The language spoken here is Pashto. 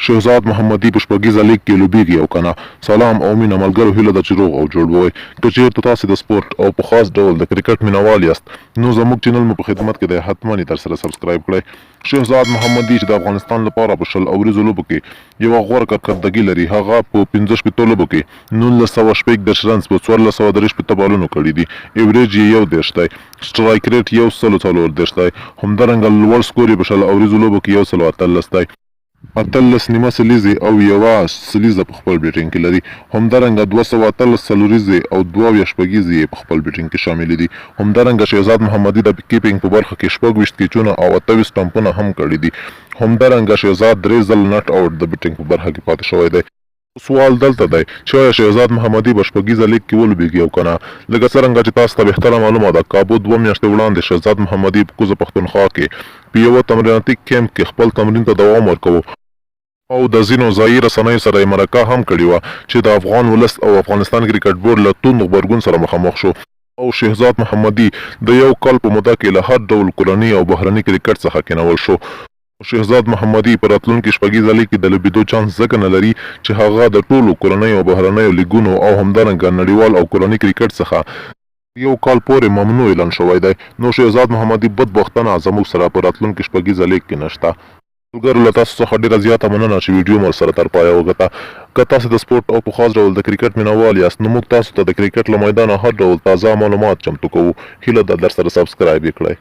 شهزاد محمدي په شپږیزه لیګ کې لوبیږي او کنه. سلام او مینه ملګرو، هیله ده چې روغ او جوړ وئ. که چیرته تاسې د سپورت او په خاص ډول د کرکټ مینوال یاست نو زموږ چینل مو په خدمت کې دی، حتما یې در سره سبسکرایب کړئ. شهزاد محمدي چې د افغانستان لپاره په 20 اوریزو لوبو کې یوه غوره کارکردګي لري، هغه په 15 لوبو کې 1910 رنز په 1463 بالونو کړي دي. ایوریج یې 1.30 دی، سټرایک ریټ 134 دی، همدارنګه لوړ سکور یې په 20 اوریزو لوبو کې 118 دی. 18 نیمه سلیزې او یوه سلیزه په خپل بیټینګ کې لري، همدارنګه 218 څلوریزې او 2 شپږیزې یې په خپل بیټینګ کې شاملې دي. همدارنګه شهزاد محمدي د کیپینګ په برخه کې 26 کیچونه او 28 سټمپونه هم کړي دي. همدارنګه شهزاد 3 ځل نټ اوټ د بیټینګ په برخه کې پاتې شوی دی. سوال دلته دی چې آیا شهزاد محمدي په شپږیزه لیګ کې ولوبیږي او کنه. لکه څرنګه چې تاسو ته بهتره معلومه ده، کابو 2 میاشتې وړاندې شهزاد محمدي په کوزه پښتونخوا کې په یوه تمریناتي کیمپ کې خپل تمرین ته دوام ورکوه او د ځینو ځایي رسنیو سره یې مرکه هم کړې وه چې د افغان ولس او افغانستان کرکټ بورډ له توند غبرګون سره مخامخ شو او شهزاد محمدي د یو کال په موده کې له هر ډول کورني او بهرني کرکټ څخه کینول شو. شهزاد محمدي په راتلونکي شپږیزه لیګ کې د لوبېدو چانس ځکه نه لري چې هغه د ټولو کورنیو او بهرنیو لیګونو او همدارنګه نړیوال او کورني کرکټ څخه یو کال پورې ممنوع اعلان شوی دی. نو شهزاد محمدي بدبختانه زموږ سره په راتلونکي شپږیزه لیګ کې نشته. ملګرو، له تاسو څخه ډېره زیاته مننه چې ویډیو مو سره تر پایه وکته. که تاسو د سپورت او په خاص ډول د کرکټ مینوال یاست نو موږ تاسو ته د کرکټ له میدانه هر ډول تازه معلومات چمتو کوو. هیله ده در سره سبسکرایب یې کړئ.